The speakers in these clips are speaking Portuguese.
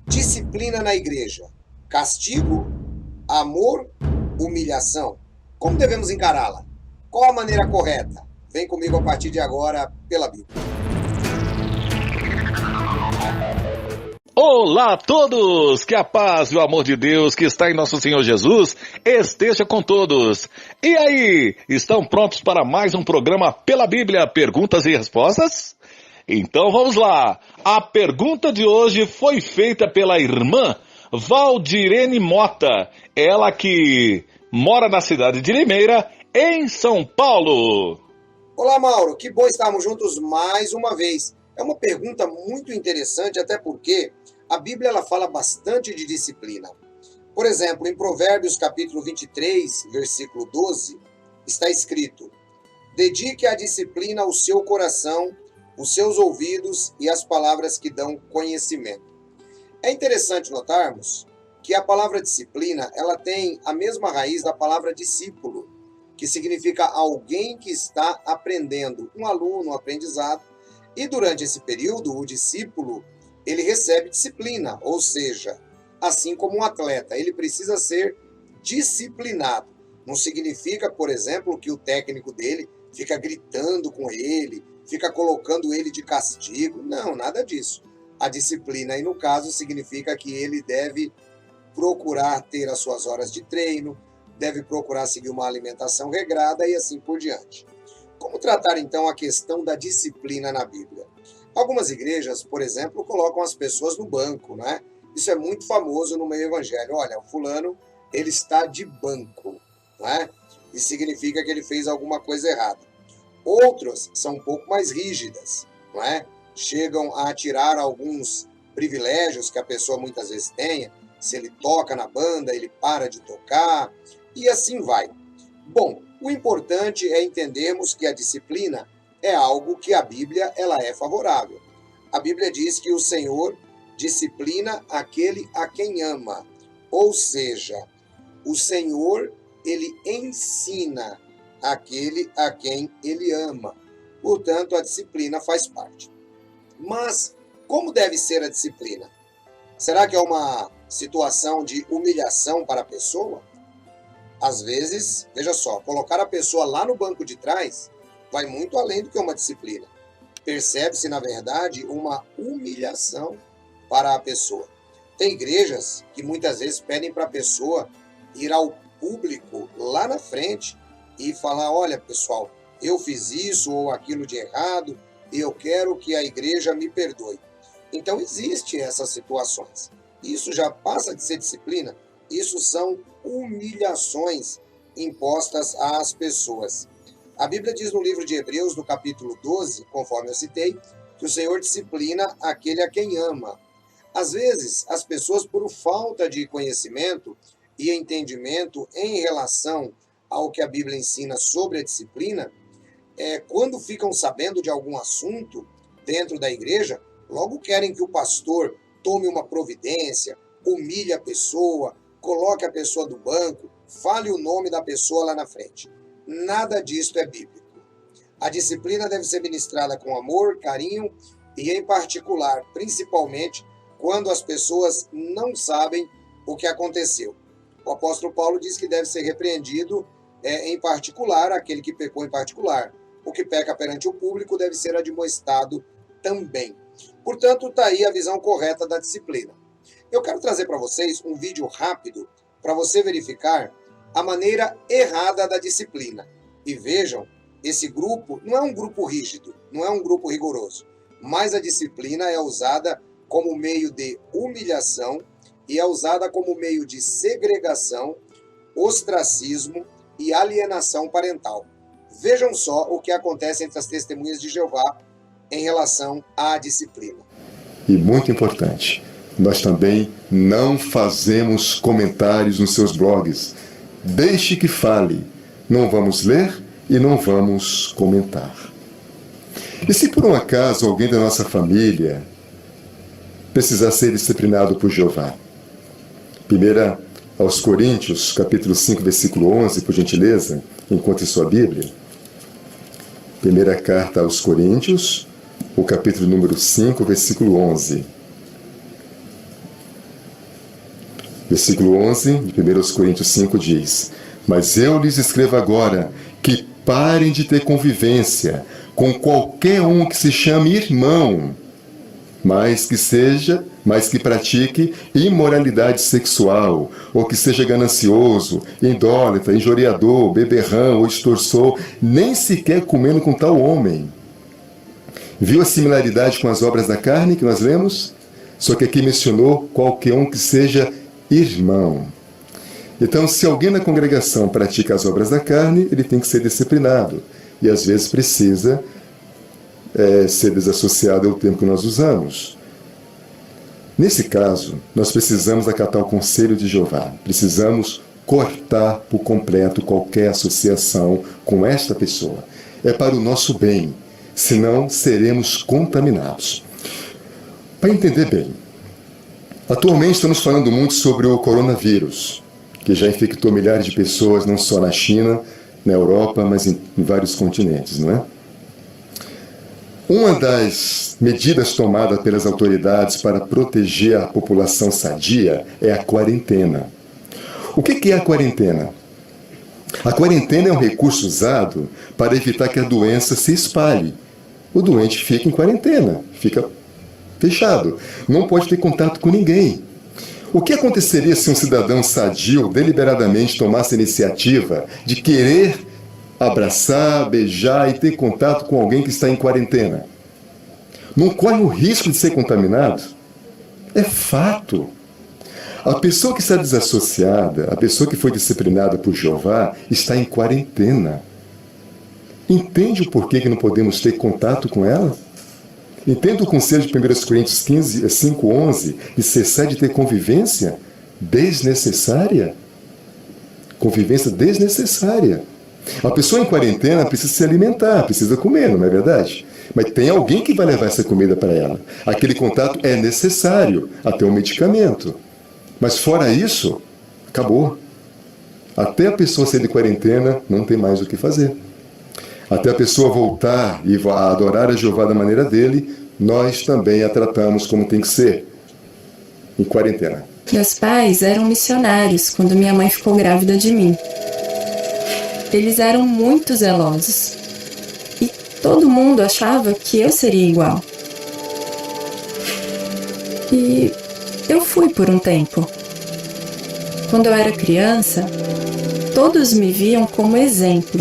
Disciplina na igreja. Castigo, amor, humilhação. Como devemos encará-la? Qual a maneira correta? Vem comigo a partir de agora pela Bíblia. Olá a todos! Que a paz e o amor de Deus que está em nosso Senhor Jesus esteja com todos. E aí, estão prontos para mais um programa pela Bíblia, perguntas e respostas? Então vamos lá. A pergunta de hoje foi feita pela irmã Valdirene Mota, ela que mora na cidade de Limeira, em São Paulo. Olá, Mauro. Que bom estarmos juntos mais uma vez. É uma pergunta muito interessante, até porque a Bíblia ela fala bastante de disciplina. Por exemplo, em Provérbios capítulo 23, versículo 12, está escrito: dedique à disciplina o seu coração, os seus ouvidos e as palavras que dão conhecimento. É interessante notarmos que a palavra disciplina ela tem a mesma raiz da palavra discípulo, que significa alguém que está aprendendo, um aluno, um aprendizado, e durante esse período o discípulo ele recebe disciplina, ou seja, assim como um atleta, ele precisa ser disciplinado. Não significa, por exemplo, que o técnico dele fica gritando com ele, fica colocando ele de castigo. Não, nada disso. A disciplina aí, no caso, significa que ele deve procurar ter as suas horas de treino, deve procurar seguir uma alimentação regrada e assim por diante. Como tratar, então, a questão da disciplina na Bíblia? Algumas igrejas, por exemplo, colocam as pessoas no banco, né? Isso é muito famoso no meio evangélico. Olha, o fulano, ele está de banco, né? Isso significa que ele fez alguma coisa errada. Outras são um pouco mais rígidas, não é? Chegam a tirar alguns privilégios que a pessoa muitas vezes tenha. Se ele toca na banda, ele para de tocar, e assim vai. Bom, o importante é entendermos que a disciplina é algo que a Bíblia ela é favorável. A Bíblia diz que o Senhor disciplina aquele a quem ama, ou seja, o Senhor ele ensina aquele a quem ele ama. Portanto, a disciplina faz parte. Mas como deve ser a disciplina? Será que é uma situação de humilhação para a pessoa? Às vezes, veja só, colocar a pessoa lá no banco de trás vai muito além do que uma disciplina. Percebe-se, na verdade, uma humilhação para a pessoa. Tem igrejas que muitas vezes pedem para a pessoa ir ao público lá na frente e falar: olha, pessoal, eu fiz isso ou aquilo de errado e eu quero que a igreja me perdoe. Então, existem essas situações. Isso já passa de ser disciplina, isso são humilhações impostas às pessoas. A Bíblia diz no livro de Hebreus, no capítulo 12, conforme eu citei, que o Senhor disciplina aquele a quem ama. Às vezes, as pessoas, por falta de conhecimento e entendimento em relação ao que a Bíblia ensina sobre a disciplina, quando ficam sabendo de algum assunto dentro da igreja, logo querem que o pastor tome uma providência, humilhe a pessoa, coloque a pessoa do banco, fale o nome da pessoa lá na frente. Nada disto é bíblico. A disciplina deve ser ministrada com amor, carinho e, em particular, principalmente, quando as pessoas não sabem o que aconteceu. O apóstolo Paulo diz que deve ser repreendido em particular aquele que pecou em particular. O que peca perante o público deve ser admoestado também. Portanto, está aí a visão correta da disciplina. Eu quero trazer para vocês um vídeo rápido para você verificar a maneira errada da disciplina. E vejam, esse grupo não é um grupo rígido, não é um grupo rigoroso, mas a disciplina é usada como meio de humilhação e é usada como meio de segregação, ostracismo e alienação parental. Vejam só o que acontece entre as testemunhas de Jeová em relação à disciplina. E muito importante, nós também não fazemos comentários nos seus blogs. Deixe que fale. Não vamos ler e não vamos comentar. E se por um acaso alguém da nossa família precisar ser disciplinado por Jeová? 1 aos Coríntios, capítulo 5, versículo 11, por gentileza, encontre sua Bíblia. Primeira carta aos Coríntios, o capítulo número 5, versículo 11. Versículo 11 de 1 Coríntios 5 diz: mas eu lhes escrevo agora que parem de ter convivência com qualquer um que se chame irmão, mas que pratique imoralidade sexual, ou que seja ganancioso, idólatra, injuriador, beberrão ou extorsor, nem sequer comendo com tal homem. Viu a similaridade com as obras da carne que nós lemos? Só que aqui mencionou qualquer um que seja irmão. Então, se alguém na congregação pratica as obras da carne, ele tem que ser disciplinado. E às vezes precisa ser desassociado ao termo que nós usamos. Nesse caso, nós precisamos acatar o conselho de Jeová. Precisamos cortar por completo qualquer associação com esta pessoa. É para o nosso bem, senão seremos contaminados. Para entender bem, atualmente estamos falando muito sobre o coronavírus, que já infectou milhares de pessoas, não só na China, na Europa, mas em vários continentes, não é? Uma das medidas tomadas pelas autoridades para proteger a população sadia é a quarentena. O que é a quarentena? A quarentena é um recurso usado para evitar que a doença se espalhe. O doente fica em quarentena, fica fechado, não pode ter contato com ninguém. O que aconteceria se um cidadão sadio deliberadamente tomasse a iniciativa de querer abraçar, beijar e ter contato com alguém que está em quarentena? Não corre o risco de ser contaminado? É fato. A pessoa que está desassociada, a pessoa que foi disciplinada por Jeová, está em quarentena. Entende o porquê que não podemos ter contato com ela? Entende o conselho de 1 Coríntios 5:11 de cessar de ter convivência desnecessária? Convivência desnecessária. A pessoa em quarentena precisa se alimentar, precisa comer, não é verdade? Mas tem alguém que vai levar essa comida para ela. Aquele contato é necessário, até um medicamento. Mas fora isso, acabou. Até a pessoa sair de quarentena, não tem mais o que fazer. Até a pessoa voltar e adorar a Jeová da maneira dele, nós também a tratamos como tem que ser, em quarentena. Meus pais eram missionários quando minha mãe ficou grávida de mim. Eles eram muito zelosos. E todo mundo achava que eu seria igual. E eu fui por um tempo. Quando eu era criança, todos me viam como exemplo.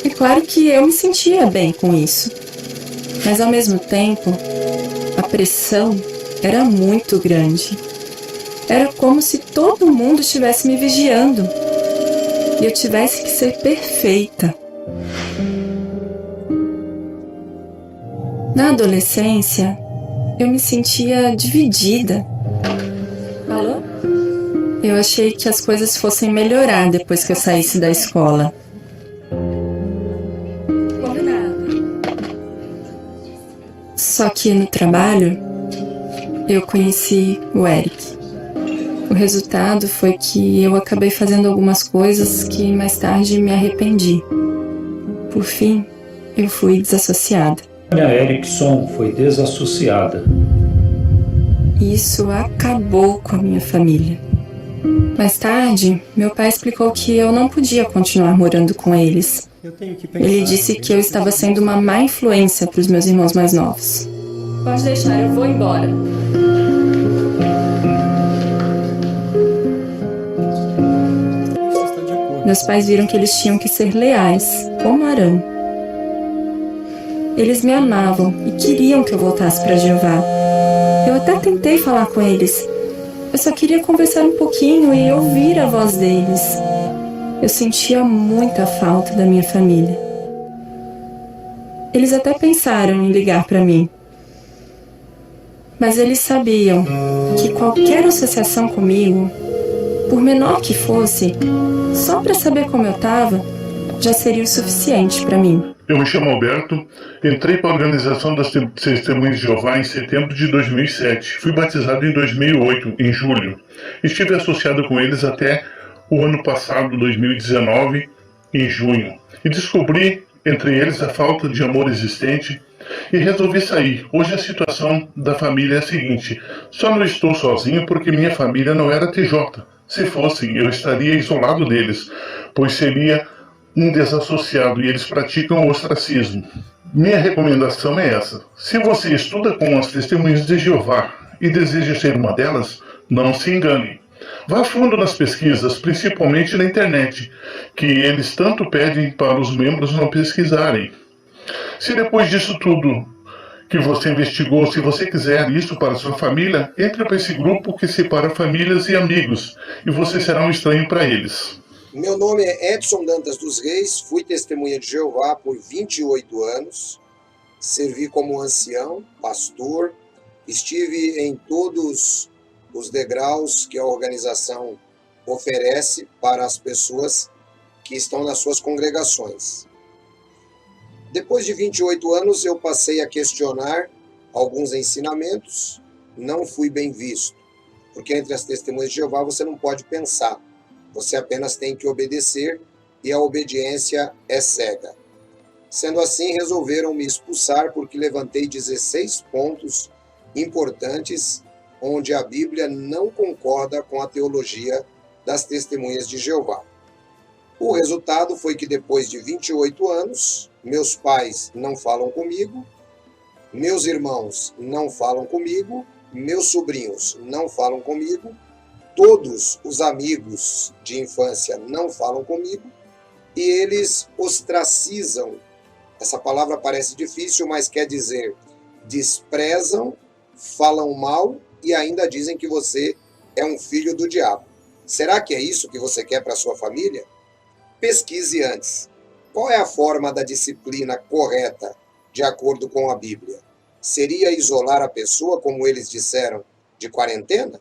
É claro que eu me sentia bem com isso. Mas ao mesmo tempo, a pressão era muito grande. Era como se todo mundo estivesse me vigiando. E eu tivesse que ser perfeita. Na adolescência, eu me sentia dividida. Alô? Eu achei que as coisas fossem melhorar depois que eu saísse da escola. Só que no trabalho, eu conheci o Eric. O resultado foi que eu acabei fazendo algumas coisas que mais tarde me arrependi. Por fim, eu fui desassociada. A Erickson foi desassociada. Isso acabou com a minha família. Mais tarde, meu pai explicou que eu não podia continuar morando com eles. Ele disse que eu estava sendo uma má influência para os meus irmãos mais novos. Pode deixar, eu vou embora. Meus pais viram que eles tinham que ser leais, como Arão. Eles me amavam e queriam que eu voltasse para Jeová. Eu até tentei falar com eles. Eu só queria conversar um pouquinho e ouvir a voz deles. Eu sentia muita falta da minha família. Eles até pensaram em ligar para mim. Mas eles sabiam que qualquer associação comigo, por menor que fosse, só para saber como eu estava, já seria o suficiente para mim. Eu me chamo Alberto, entrei para a Organização das Testemunhas de Jeová em setembro de 2007. Fui batizado em 2008, em julho. Estive associado com eles até o ano passado, 2019, em junho. E descobri, entre eles, a falta de amor existente E resolvi sair. Hoje a situação da família é a seguinte: só não estou sozinho porque minha família não era TJ. Se fossem, eu estaria isolado deles, pois seria um desassociado e eles praticam o ostracismo. Minha recomendação é essa: se você estuda com as testemunhas de Jeová e deseja ser uma delas, não se engane. Vá a fundo nas pesquisas, principalmente na internet, que eles tanto pedem para os membros não pesquisarem. Se depois disso tudo que você investigou, se você quiser isso para sua família, entre para esse grupo que separa famílias e amigos, e você será um estranho para eles. Meu nome é Edson Dantas dos Reis, fui testemunha de Jeová por 28 anos, servi como ancião, pastor, estive em todos os degraus que a organização oferece para as pessoas que estão nas suas congregações. Depois de 28 anos, eu passei a questionar alguns ensinamentos, não fui bem visto, porque entre as testemunhas de Jeová você não pode pensar, você apenas tem que obedecer e a obediência é cega. Sendo assim, resolveram me expulsar porque levantei 16 pontos importantes onde a Bíblia não concorda com a teologia das testemunhas de Jeová. O resultado foi que depois de 28 anos, meus pais não falam comigo, meus irmãos não falam comigo, meus sobrinhos não falam comigo, todos os amigos de infância não falam comigo e eles ostracizam. Essa palavra parece difícil, mas quer dizer desprezam, falam mal e ainda dizem que você é um filho do diabo. Será que é isso que você quer para sua família? Pesquise antes. Qual é a forma da disciplina correta, de acordo com a Bíblia? Seria isolar a pessoa, como eles disseram, de quarentena?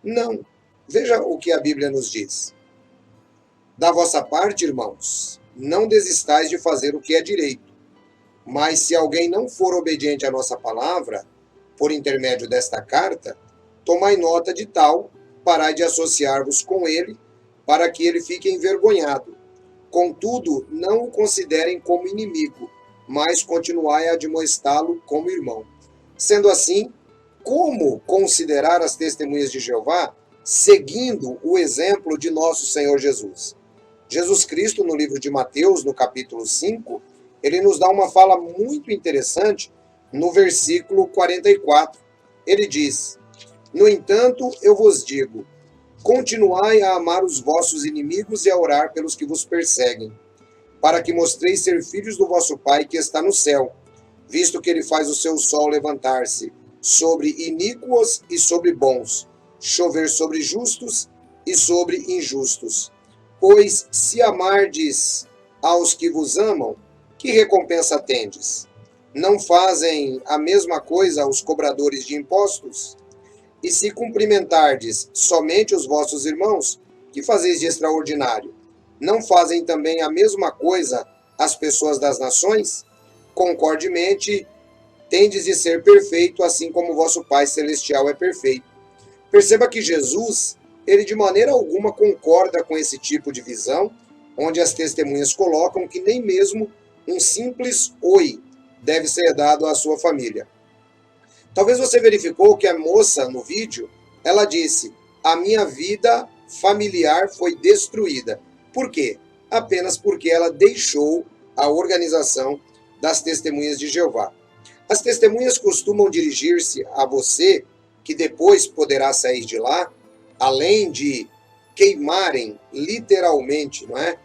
Não. Veja o que a Bíblia nos diz. Da vossa parte, irmãos, não desistais de fazer o que é direito. Mas se alguém não for obediente à nossa palavra, por intermédio desta carta, tomai nota de tal, parai de associar-vos com ele, para que ele fique envergonhado. Contudo, não o considerem como inimigo, mas continuai a admoestá-lo como irmão. Sendo assim, como considerar as testemunhas de Jeová seguindo o exemplo de nosso Senhor Jesus? Jesus Cristo, no livro de Mateus, no capítulo 5, ele nos dá uma fala muito interessante no versículo 44. Ele diz: no entanto, eu vos digo, continuai a amar os vossos inimigos e a orar pelos que vos perseguem, para que mostreis ser filhos do vosso Pai que está no céu, visto que ele faz o seu sol levantar-se sobre iníquos e sobre bons, chover sobre justos e sobre injustos. Pois se amardes aos que vos amam, que recompensa tendes? Não fazem a mesma coisa os cobradores de impostos? E se cumprimentardes somente os vossos irmãos, que fazeis de extraordinário? Não fazem também a mesma coisa as pessoas das nações? Concordemente, tendes de ser perfeito, assim como vosso Pai Celestial é perfeito. Perceba que Jesus, ele de maneira alguma concorda com esse tipo de visão, onde as testemunhas colocam que nem mesmo um simples oi deve ser dado à sua família. Talvez você verificou que a moça no vídeo, ela disse: a minha vida familiar foi destruída. Por quê? Apenas porque ela deixou a organização das testemunhas de Jeová. As testemunhas costumam dirigir-se a você, que depois poderá sair de lá, além de queimarem literalmente, não é,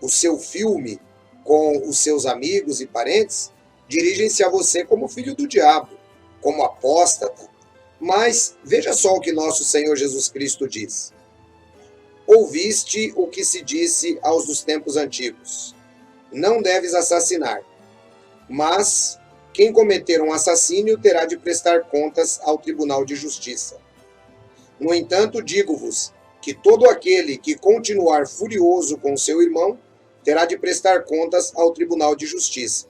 o seu filme com os seus amigos e parentes, dirigem-se a você como filho do diabo, como apóstata. Mas veja só o que nosso Senhor Jesus Cristo diz. Ouviste o que se disse aos dos tempos antigos: não deves assassinar, mas quem cometer um assassínio terá de prestar contas ao tribunal de justiça. No entanto, digo-vos que todo aquele que continuar furioso com seu irmão terá de prestar contas ao tribunal de justiça.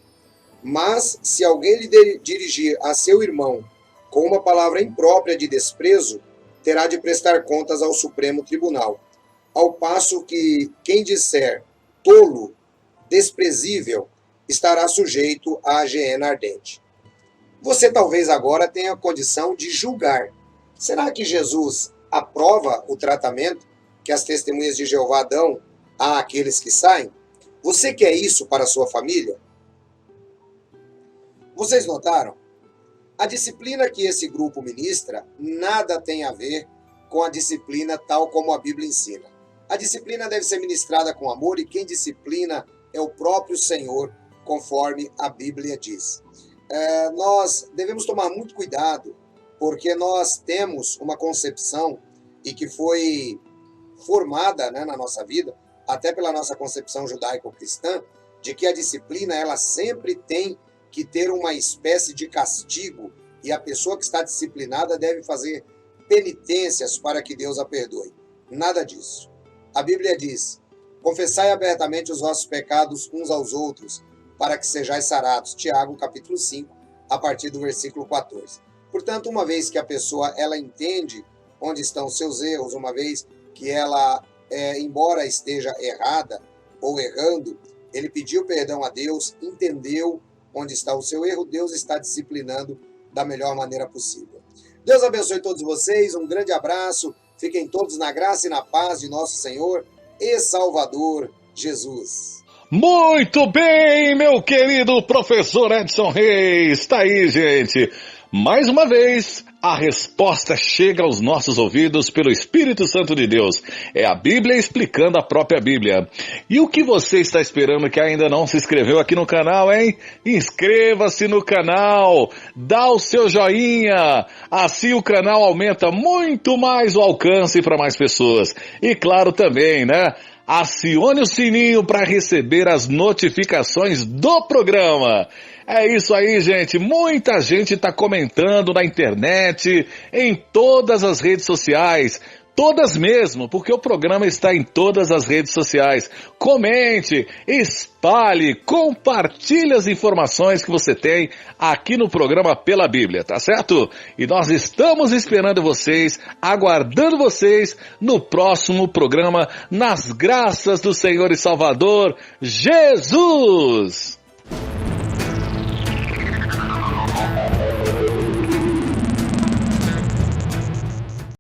Mas se alguém lhe dirigir a seu irmão com uma palavra imprópria de desprezo, terá de prestar contas ao Supremo Tribunal. Ao passo que quem disser tolo, desprezível, estará sujeito à hiena ardente. Você talvez agora tenha a condição de julgar. Será que Jesus aprova o tratamento que as testemunhas de Jeová dão àqueles que saem? Você quer isso para a sua família? Vocês notaram? A disciplina que esse grupo ministra nada tem a ver com a disciplina tal como a Bíblia ensina. A disciplina deve ser ministrada com amor e quem disciplina é o próprio Senhor, conforme a Bíblia diz. Nós devemos tomar muito cuidado, porque nós temos uma concepção e que foi formada, né, na nossa vida, até pela nossa concepção judaico-cristã, de que a disciplina ela sempre tem que ter uma espécie de castigo e a pessoa que está disciplinada deve fazer penitências para que Deus a perdoe. Nada disso. A Bíblia diz: confessai abertamente os vossos pecados uns aos outros, para que sejais sarados. Tiago, capítulo 5, a partir do versículo 14. Portanto, uma vez que a pessoa ela entende onde estão os seus erros, uma vez que ela, embora esteja errada ou errando, ele pediu perdão a Deus, entendeu onde está o seu erro, Deus está disciplinando da melhor maneira possível. Deus abençoe todos vocês, um grande abraço, fiquem todos na graça e na paz de nosso Senhor e Salvador Jesus. Muito bem, meu querido professor Edson Reis. Está aí, gente. Mais uma vez, a resposta chega aos nossos ouvidos pelo Espírito Santo de Deus. É a Bíblia explicando a própria Bíblia. E o que você está esperando que ainda não se inscreveu aqui no canal, hein? Inscreva-se no canal, dá o seu joinha. Assim o canal aumenta muito mais o alcance para mais pessoas. E claro também, né? Acione o sininho para receber as notificações do programa. É isso aí, gente. Muita gente está comentando na internet, em todas as redes sociais. Todas mesmo, porque o programa está em todas as redes sociais. Comente, espalhe, compartilhe as informações que você tem aqui no programa Pela Bíblia, tá certo? E nós estamos esperando vocês, aguardando vocês no próximo programa, nas graças do Senhor e Salvador, Jesus!